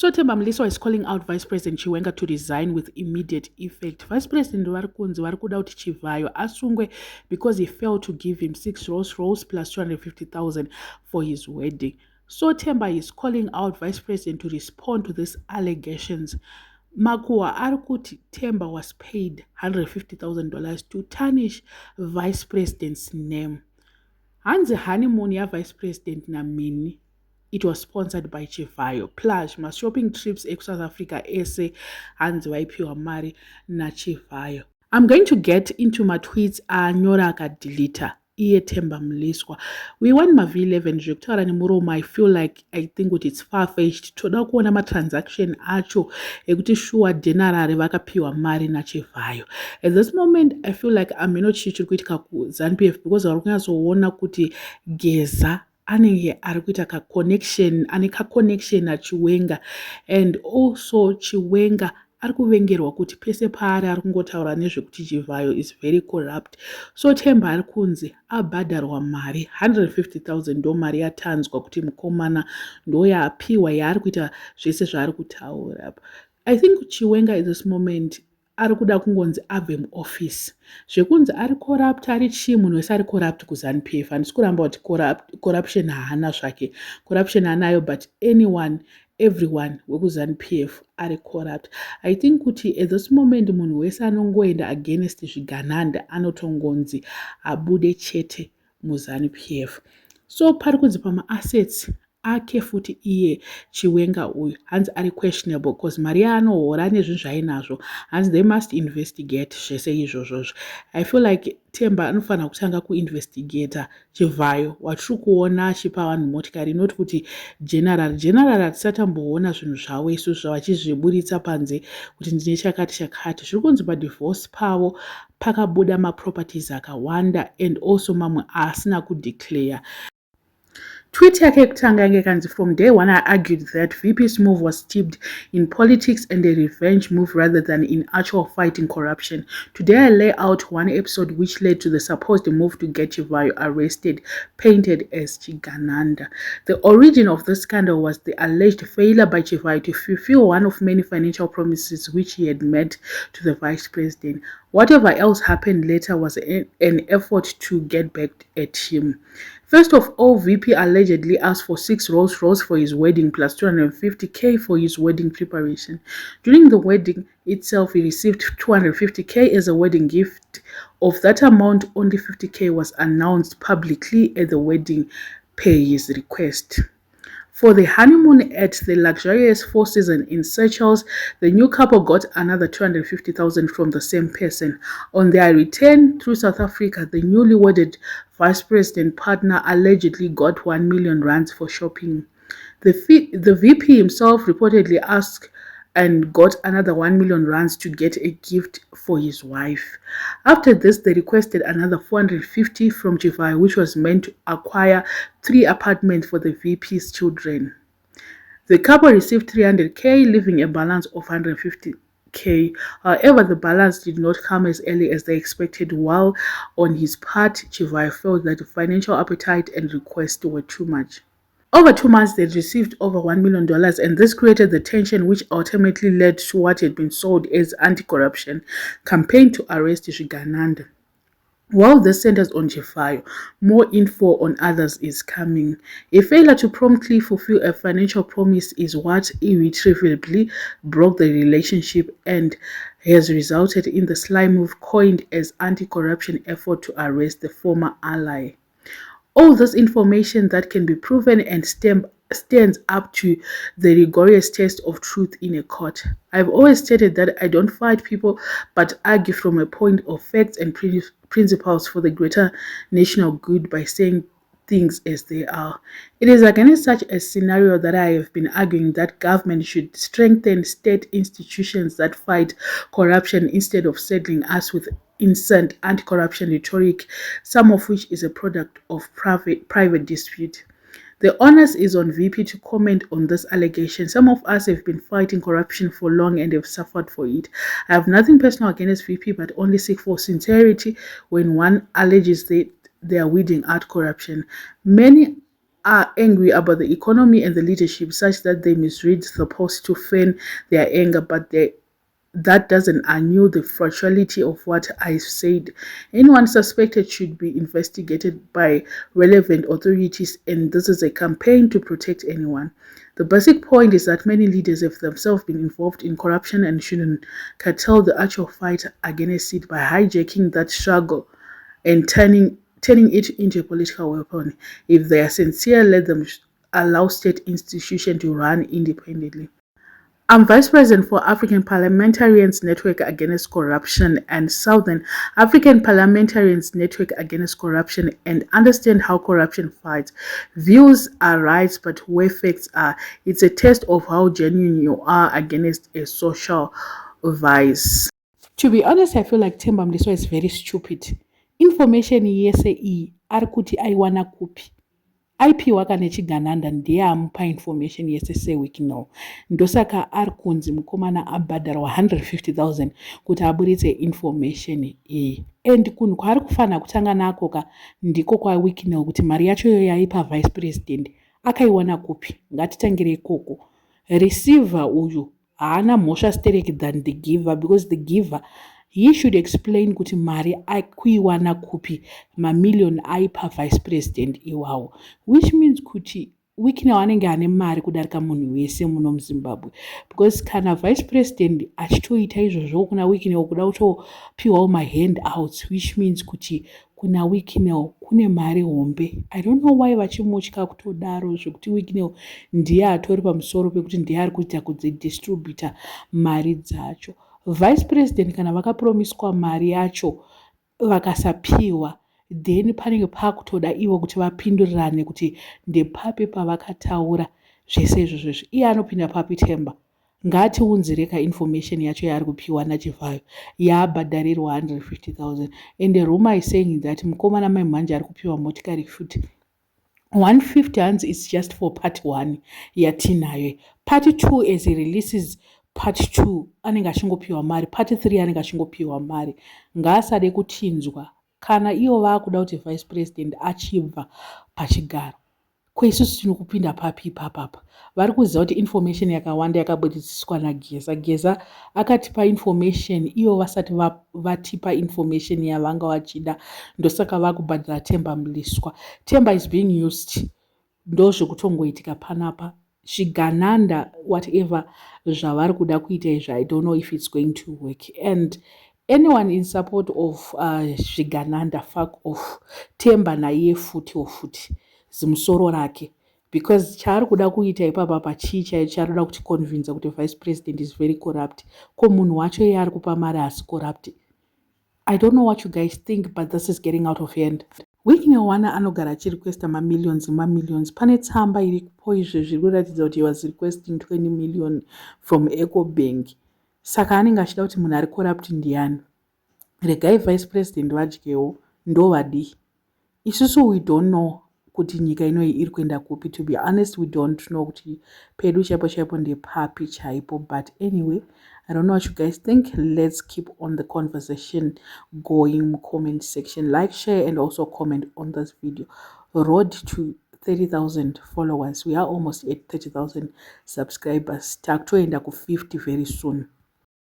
So Themba Mliswa is calling out Vice President Chiwenga to resign with immediate effect. Vice President Warikunzi warikuda kuti Chivayo asungwe because he failed to give him 6 Rolls Royce plus 250,000 for his wedding. So Themba is calling out Vice President to respond to these allegations. Makuwa arikuti Themba was paid $150,000 to tarnish Vice President's name. Hanzi honeymoon ya Vice President na Mini. It was sponsored by Chivayo. Plus, my shopping trips ex South Africa ese hanzi waipiwa mari na Chivayo. I'm going to get into my tweets anyora akadeleta iye Themba Mliswa. We want my V11 zvekutaura nemuroma. I feel like I think kuti it's far-fetched. Toda kuona matransaction acho ekuti sure denarari vakapiwa mari naChivayo. At this moment, I feel like ameno chichiri kuitika kuZANU-PF because vari kunyatsoona kuti Geza anenge ari kuita ane kaconnection naChiwenga, and also Chiwenga ari kuvengerwa kuti pese paari ari kungotaura nezvekuti Chivayo is very corrupt. So Themba ari kunzi abhadharwa mari 150,000 ndo mari yatanzwa kuti mukomana ndo yaapiwa yaari kuita zvese zvaari kutaura. I think Chiwenga at this moment ari kuda kungonzi abve muoffice. Zvekunzi ari corrupt ari chii, munhu wese ari corrupt kuZANU-PF. Handisi kuramba kuti corruption haana zvake. Corruption haanayo, but everyone wekuZANU-PF ari corrupt. I think kuti at this moment munhu wese anongoenda against zvigananda anotongonzi abude chete muZANU-PF. So pari kunzi pama-assets ake futi iye Chiwenga uyu hanzi ari questionable because mari yaanohora nezvinhu zvainazvo hanzi they must investigate zvese izvozvozvo. I feel like Themba anofanira kutanga kuinvestigata Chivayo watiri kuona achipa vanhu motikari, not kuti general hatisatamboona zvinhu zvavo isusu vachizviburitsa panze kuti ndine chakati. Zviri kunzi padivorce pavo pakabuda maproperties akawanda and also mamwe asina kudeclare. Tweet yake yekutanga yange kanzi, from day one I argued that VP's move was steeped in politics and a revenge move rather than in actual fighting corruption. Today I lay out one episode which led to the supposed move to get Chivayo arrested, painted as Chigananda. The origin of this scandal was the alleged failure by Chivayo to fulfill one of many financial promises which he had made to the vice president. Whatever else happened later was an effort to get back at him. First of all, VP allegedly asked for 6 Rolls Royce for his wedding plus 250k for his wedding preparation. During the wedding itself, he received 250k as a wedding gift. Of that amount, only 50k was announced publicly at the wedding per his request. For the honeymoon at the luxurious Four Seasons in Seychelles, the new couple got another 250,000 from the same person. On their return through South Africa, the newly wedded vice president partner allegedly got 1 million rands for shopping. The VP himself reportedly asked and got another 1 million rands to get a gift for his wife. After this, they requested another 450 from Chivayo, which was meant to acquire 3 apartments for the VP's children. The couple received 300k, leaving a balance of 150k. However, the balance did not come as early as they expected, while on his part, Chivayo felt that the financial appetite and requests were too much. Over 2 months, they received over $1 million, and this created the tension which ultimately led to what had been sold as anti-corruption campaign to arrest Chigananda. While this centers on Chivayo, more info on others is coming. A failure to promptly fulfill a financial promise is what irretrievably broke the relationship and has resulted in the sly move coined as anti-corruption effort to arrest the former ally. All this information that can be proven and stands up to the rigorous test of truth in a court. I've always stated that I don't fight people but argue from a point of facts and principles for the greater national good by saying things as they are. It is against such a scenario that I have been arguing that government should strengthen state institutions that fight corruption instead of saddling us with incessant anti-corruption rhetoric, some of which is a product of private dispute. The onus is on VP to comment on this allegation. Some of us have been fighting corruption for long and have suffered for it. I have nothing personal against VP, but only seek for sincerity when one alleges they are weeding out corruption. Many are angry about the economy and the leadership such that they misread the post to fan their anger, but that doesn't annul the factuality of what I said. Anyone suspected should be investigated by relevant authorities, and this is a campaign to protect anyone. The basic point is that many leaders have themselves been involved in corruption and shouldn't curtail the actual fight against it by hijacking that struggle and turning it into a political weapon. If they are sincere, let them allow state institutions to run independently. I'm Vice President for African Parliamentarians Network Against Corruption and Southern African Parliamentarians Network Against Corruption, and understand how corruption fights. Views are rights, but where facts are, it's a test of how genuine you are against a social vice. To be honest, I feel like Themba Mliswa is very stupid. Information yese ari kuti aiwana kupi. Aipiwa kana chigananda ndiye amupa information yese sewiki now. Ndosaka ari kunzi mukomana abhadharwa 150,000 kuti aburitse information iyi. And kunhu kwaari kufanira kutanga nako ka ndiko kwa wiki now kuti mari yacho yaipa vice president akaiwana kupi. Ngatitangire ikoko. Receiver uyu haana mhosva stereki than the giver, because the giver he should explain kuti mari akuiwana kupi mamillion aipa vice president iwawo, which means kuti wiki now anenge ane mari kudarika munhu wese muno muZimbabwe, because kana vice president achitoita izvozvo kuna wiki now kuda kutopiwawo mahandouts, which means kuti kuna wiki now kune mari hombe. I don't know why vachimutya kutodaro zvekuti wiki now ndiye atori pamusoro pekuti ndiye ari kuita kudzidistributa mari dzacho. Vice president kana vakapromiswa mari yacho vakasapiwa, then panenge pakutoda ivo kuti vapindurirane kuti ndepapi pavakataura zvese izvozvo. Iye anopinda papi Themba? Ngatiunzireka information yacho yaari kupiwa naChivayo yaabhadharirwa 150,000, and the rumor is saying that mukomana mai mhanje ari kupiwa motikari futi. 150 hands is just for part 1 yatinayo. Part 2 as he releases part 2 anenge achingopiwa mari, part 3 anenge achingopiwa mari. Ngaasade kuchinzwa kana ivo vaakuda kuti vice president achibva pachigaro. Kweisusu tinokupinda papi ipapapa. Vari kuziva kuti information yakawanda yakaburiswa naGeza. Geza akatipa information ivo vasati vatipa information yavanga vachida, ndosaka vakubhadhira Themba Mliswa. Themba is being used. Ndozvokutongoitika panapa. Chigananda whatever zvavari kuda kuita izvi, I don't know if it's going to work. And anyone in support of Zvigananda, fuck off. Themba naiye futi zimusoro rake, because chaari kuda kuita ipapa pachii chaicho charoda kuti convince kuti vice president is very corrupt, ko munhu wacho iye ari kupa mari asi corrupt. I don't know what you guys think, but this is getting out of hand. Wiki newana anogara achirequesta mamillions. Pane tsamba iripo izvo zviri kuratidza kuti he was requesting 20 million from EcoBank. Saka anenge achida kuti munhu ari corrupt ndiani? Regai vice president vadyewo, ndovadii? Isusu we don't know kuti nyika inoi iri kuenda kupi. To be honest, we don't know kuti pedu chaipo ndepapi chaipo. But anyway, I don't know what you guys think. Let's keep on the conversation going in the comment section. Like, share, and also comment on this video. Road to 30,000 followers. We are almost at 30,000 subscribers. Taktoenda ku 50 very soon.